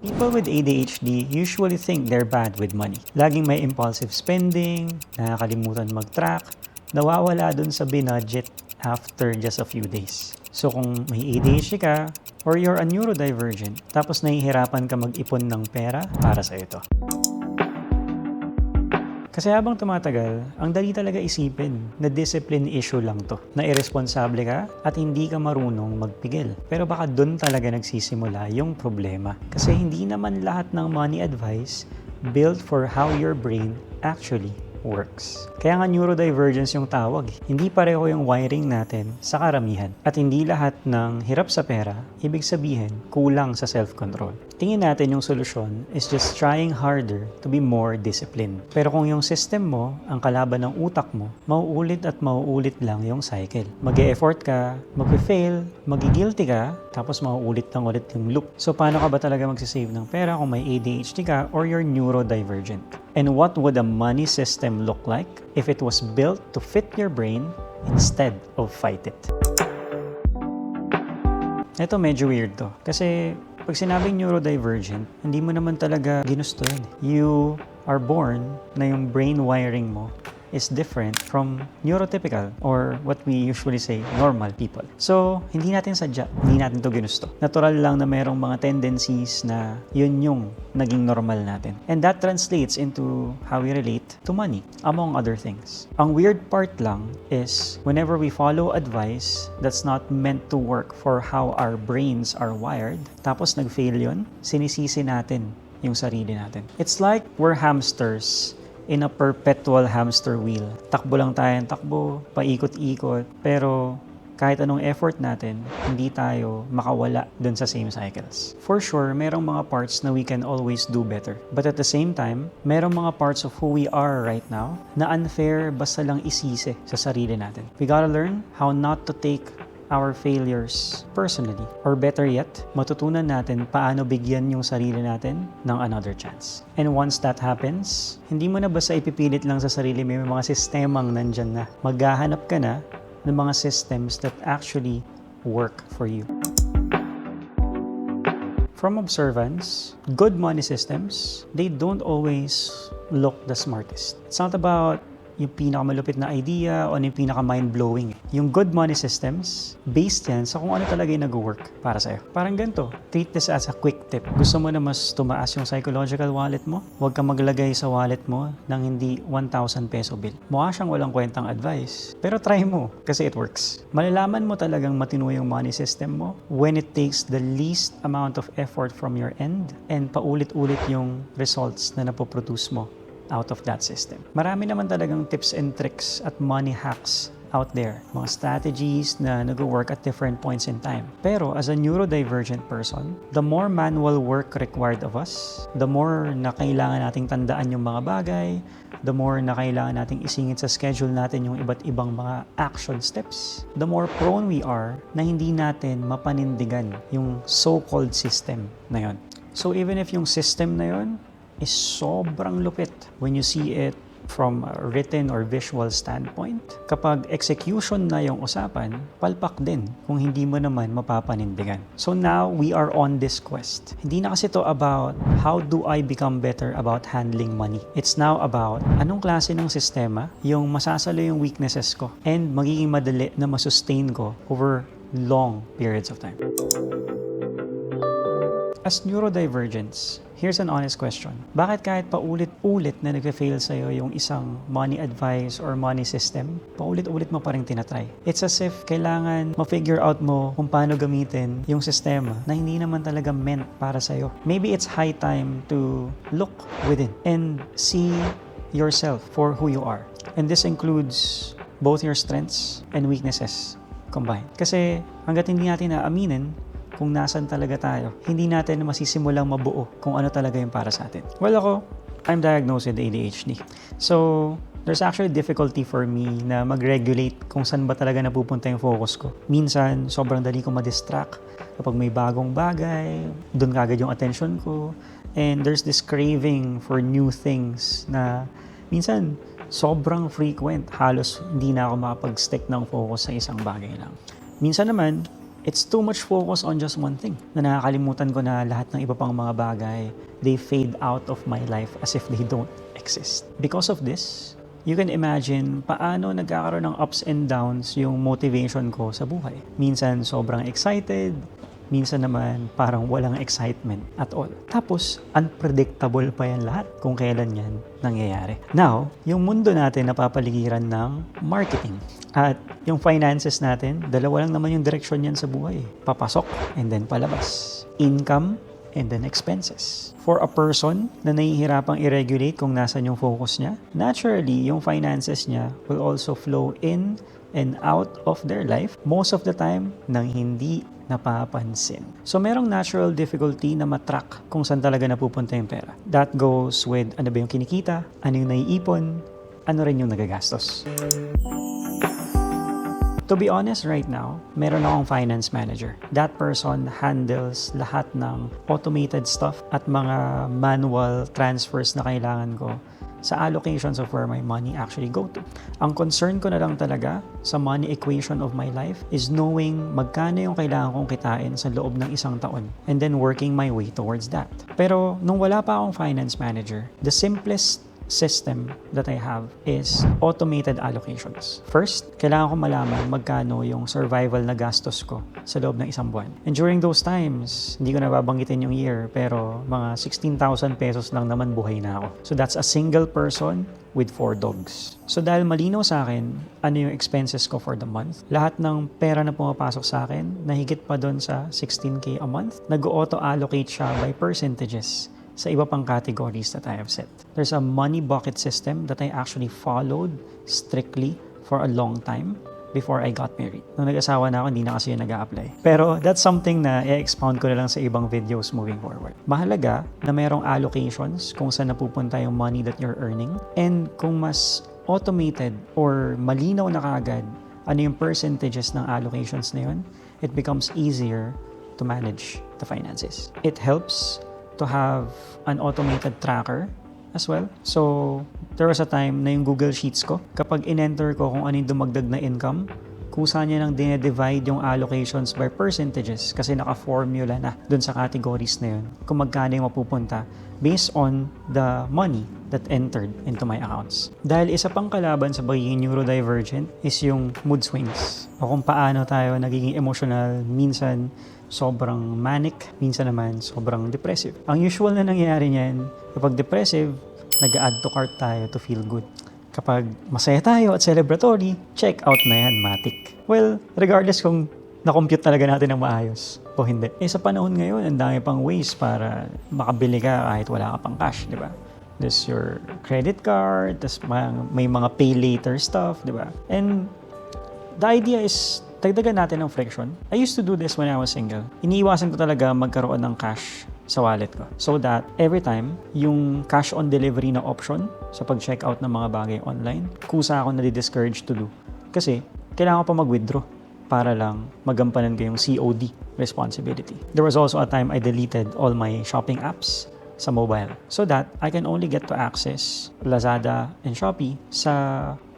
People with ADHD usually think they're bad with money. Laging may impulsive spending, nakakalimutan mag-track, nawawala dun sa binudget after just a few days. So kung may ADHD ka, or you're a neurodivergent, tapos nahihirapan ka mag-ipon ng pera, para sa ito. Kasi habang tumatagal, ang dali talaga isipin na discipline issue lang to. Na irresponsable ka at hindi ka marunong magpigil. Pero baka dun talaga nagsisimula yung problema. Kasi hindi naman lahat ng money advice built for how your brain actually works. Kaya nga neurodivergence yung tawag. Hindi pareho yung wiring natin sa karamihan. At hindi lahat ng hirap sa pera, ibig sabihin, kulang sa self-control. Tingin natin yung solusyon is just trying harder to be more disciplined. Pero kung yung system mo, ang kalaban ng utak mo, mauulit at mauulit lang yung cycle. Mag-e-effort ka, mag-fail, mag-guilty ka, tapos mauulit lang ulit yung loop. So paano ka ba talaga magsisave ng pera kung may ADHD ka or you're neurodivergent? And what would a money system look like if it was built to fit your brain instead of fight it? Ito medyo weird to. Kasi pag sinabing neurodivergent, hindi mo naman talaga ginusto yun. You are born na yung brain wiring mo is different from neurotypical or what we usually say, normal people. So, hindi natin sadya, hindi natin to ginusto. Natural lang na mayroong mga tendencies na yun yung naging normal natin. And that translates into how we relate to money, among other things. Ang weird part lang is whenever we follow advice that's not meant to work for how our brains are wired, tapos nag-fail yun, sinisisi natin yung sarili natin. It's like we're hamsters in a perpetual hamster wheel. Takbo lang tayo ng takbo, paikot-ikot, pero kahit anong effort natin, hindi tayo makawala dun sa same cycles. For sure, merong mga parts na we can always do better. But at the same time, merong mga parts of who we are right now na unfair basta lang isisi sa sarili natin. We gotta learn how not to take our failures personally. Or better yet, matutunan natin paano bigyan yung sarili natin ng another chance. And once that happens, hindi mo na basta ipipilit lang sa sarili mo, may mga sistemang nandyan na. Maghahanap ka na ng mga systems that actually work for you. From observance, good money systems, they don't always look the smartest. It's not about yung pinakamalupit na idea o yung pinaka-mind-blowing. Yung good money systems, based yan sa kung ano talaga yung nag-work para sa'yo. Parang ganito, treat this as a quick tip. Gusto mo na mas tumaas yung psychological wallet mo? Huwag kang maglagay sa wallet mo ng hindi 1,000 peso bill. Mukha siyang walang kwentang advice, pero try mo kasi it works. Malalaman mo talagang matino yung money system mo when it takes the least amount of effort from your end and paulit-ulit yung results na napoproduce mo out of that system. Marami naman talagang tips and tricks at money hacks out there. Mga strategies na nag-work at different points in time. Pero as a neurodivergent person, the more manual work required of us, the more na kailangan nating tandaan yung mga bagay, the more na kailangan nating isingit sa schedule natin yung iba't ibang mga action steps, the more prone we are na hindi natin mapanindigan yung so-called system na yon. So even if yung system na yon is sobrang lupit when you see it from a written or visual standpoint. Kapag execution na yung usapan, palpak din kung hindi mo naman mapapanindigan. So now, we are on this quest. Hindi na kasi to about how do I become better about handling money. It's now about anong klase ng sistema yung masasalo yung weaknesses ko and magiging madali na masustain ko over long periods of time. As neurodivergents, here's an honest question. Bakit kahit paulit-ulit na nag-fail sa'yo yung isang money advice or money system, paulit-ulit mo pa rin tinatry? It's as if kailangan ma-figure out mo kung paano gamitin yung sistema na hindi naman talaga meant para sa'yo. Maybe it's high time to look within and see yourself for who you are. And this includes both your strengths and weaknesses combined. Kasi hanggat hindi natin naaminin kung nasan talaga tayo, hindi natin masisimulang mabuo kung ano talaga yung para sa atin. Well, ako, I'm diagnosed with ADHD. So, there's actually difficulty for me na mag-regulate kung saan ba talaga napupunta yung focus ko. Minsan, sobrang dali ko ma-distract. Kapag may bagong bagay, doon kagad yung attention ko. And there's this craving for new things na minsan, sobrang frequent. Halos hindi na ako makapag-stick ng focus sa isang bagay lang. Minsan naman, It's too much focus on just one thing. Na nakakalimutan ko na lahat ng iba pang mga bagay, they fade out of my life as if they don't exist. Because of this, you can imagine paano nagkakaroon ng ups and downs yung motivation ko sa buhay. Minsan sobrang excited, minsan naman parang walang excitement at all. Tapos, unpredictable pa yan lahat kung kailan yan nangyayari. Now, yung mundo natin napapaligiran ng marketing. At yung finances natin, dalawa lang naman yung direksyon yan sa buhay. Papasok and then palabas. Income and then expenses. For a person na nahihirapang i-regulate kung nasan yung focus niya, naturally, yung finances niya will also flow in and out of their life most of the time nang hindi napapansin. So merong natural difficulty na matrack kung saan talaga napupunta yung pera. That goes with ano ba yung kinikita, ano yung naiipon, ano rin yung nagagastos. To be honest, right now, meron akong finance manager. That person handles lahat ng automated stuff at mga manual transfers na kailangan ko sa allocations of where my money actually go to. Ang concern ko na lang talaga sa money equation of my life is knowing magkano yung kailangan kong kitain sa loob ng isang taon and then working my way towards that. Pero nung wala pa akong finance manager, the simplest system that I have is automated allocations. First, kailangan ko malaman magkano yung survival na gastos ko sa loob ng isang buwan. And during those times, hindi ko nababanggitin yung year, pero mga 16,000 pesos lang naman buhay na ako. So that's a single person with 4 dogs. So dahil malinaw sa akin ano yung expenses ko for the month, lahat ng pera na pumapasok sa akin, nahigit pa doon sa 16K a month, nag-auto-allocate siya by percentages sa iba pang categories that I have set. There's a money bucket system that I actually followed strictly for a long time before I got married. Nung nag-asawa na ako, hindi na kasi yun nag-a-apply. Pero that's something na i-expound ko na lang sa ibang videos moving forward. Mahalaga na mayroong allocations kung saan napupunta yung money that you're earning, and kung mas automated or malinaw na kaagad ano yung percentages ng allocations na yun, it becomes easier to manage the finances. It helps to have an automated tracker as well. So, there was a time na yung Google Sheets ko, kapag in-enter ko kung ano yung dumagdag na income, kusa niya nang dinedivide yung allocations by percentages kasi naka-formula na dun sa categories na yun kung magkano yung mapupunta based on the money that entered into my accounts. Dahil isa pang kalaban sa pagiging neurodivergent is yung mood swings o kung paano tayo nagiging emotional, minsan sobrang manic, minsan naman sobrang depressive. Ang usual na nangyayari niyan, kapag depressive, nag-add to cart tayo to feel good. Kapag masaya tayo at celebratory, check out na yan, matic. Well, regardless kung na-compute talaga natin ng maayos o hindi. Sa panahon ngayon, ang dami pang ways para makabili ka kahit wala ka pang cash, di ba? There's your credit card, may mga pay later stuff, di ba? And the idea is dagdagan natin ng friction. I used to do this when I was single. Iniiwasan ko talaga magkaroon ng cash sa wallet ko. So that every time, yung cash on delivery na option sa pag-checkout ng mga bagay online, kusa ako na-discourage to do. Kasi, kailangan ko pa mag-withdraw para lang magampanan ko yung COD responsibility. There was also a time I deleted all my shopping apps sa mobile so that I can only get to access Lazada and Shopee sa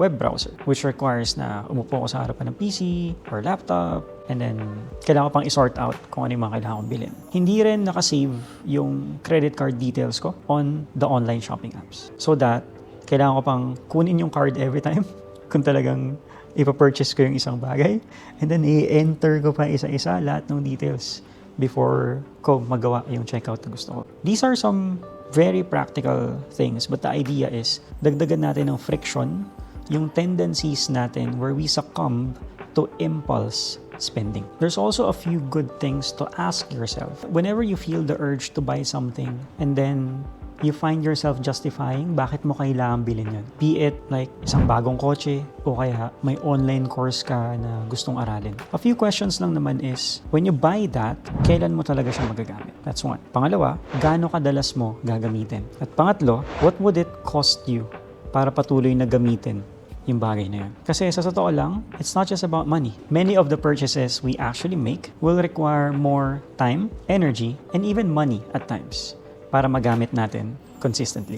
web browser, which requires na umupo ko sa harapan ng PC or laptop, and then kailangan ko pang i-sort out kung ano yung mga kailangan kong bilhin. Hindi rin nakasave yung credit card details ko on the online shopping apps. So that, kailangan ko pang kunin yung card every time kung talagang ipapurchase ko yung isang bagay, and then i-enter ko pa isa-isa lahat ng details before ko magawa yung checkout na gusto ko. These are some very practical things, but the idea is dagdagan natin ng friction yung tendencies natin where we succumb to impulse spending. There's also a few good things to ask yourself. Whenever you feel the urge to buy something and then you find yourself justifying bakit mo kailangan bilhin yun. Be it like isang bagong kotse o kaya may online course ka na gustong aralin. A few questions lang naman is, when you buy that, kailan mo talaga siya magagamit? That's one. Pangalawa, gaano kadalas mo gagamitin? At pangatlo, what would it cost you para patuloy na gamitin yung bagay na yun? Kasi sa totoo lang, it's not just about money. Many of the purchases we actually make will require more time, energy, and even money at times para magamit natin consistently.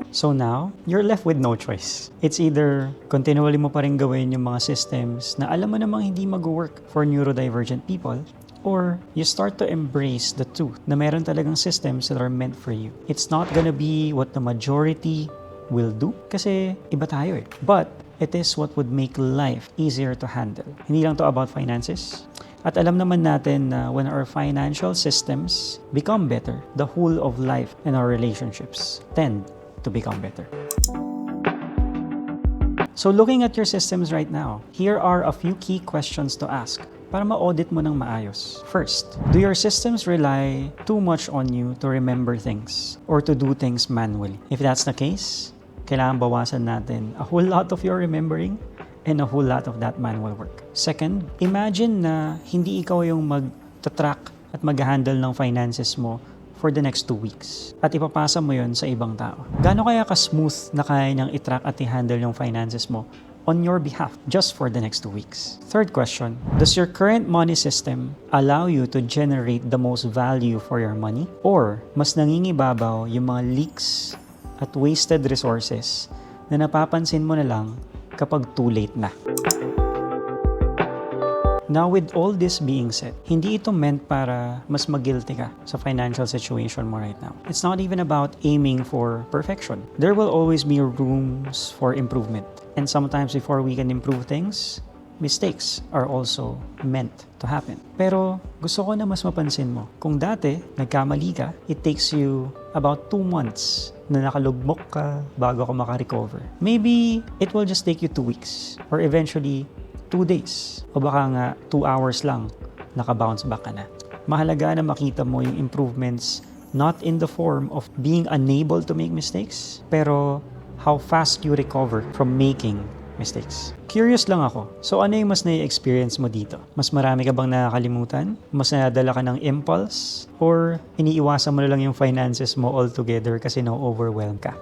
So now, you're left with no choice. It's either continually mo pa rin gawin yung mga systems na alam mo namang hindi mag-work for neurodivergent people, or you start to embrace the truth na meron talagang systems that are meant for you. It's not gonna be what the majority will do kasi iba tayo eh. But it is what would make life easier to handle. Hindi lang to about finances. At alam naman natin na when our financial systems become better, the whole of life and our relationships tend to become better. So looking at your systems right now, here are a few key questions to ask para ma-audit mo ng maayos. First, do your systems rely too much on you to remember things or to do things manually? If that's the case, kailangan bawasan natin a whole lot of your remembering and a whole lot of that manual work. Second, imagine na hindi ikaw yung mag-track at mag-handle ng finances mo for the next 2 weeks. At ipapasa mo yon sa ibang tao. Gaano kaya ka-smooth na kaya niyang i-track at i-handle yung finances mo on your behalf just for the next 2 weeks? Third question, does your current money system allow you to generate the most value for your money? Or mas nangingibabaw yung mga leaks at wasted resources na napapansin mo na lang kapag too late na? Now, with all this being said, hindi ito meant para mas mag-guilty ka sa financial situation mo right now. It's not even about aiming for perfection. There will always be rooms for improvement. And sometimes before we can improve things, mistakes are also meant to happen. Pero gusto ko na mas mapansin mo, kung dati nagkamali ka, it takes you about 2 months na nakalugmok ka bago ka makarecover. Maybe it will just take you 2 weeks or eventually 2 days o baka nga 2 hours lang naka-bounce back ka na. Mahalaga na makita mo yung improvements not in the form of being unable to make mistakes, pero how fast you recover from making mistakes. Curious lang ako. So ano yung mas na-experience mo dito? Mas marami ka bang nakakalimutan? Mas nadala ka ng impulse? Or iniiwasan mo na lang yung finances mo altogether kasi na-overwhelm ka?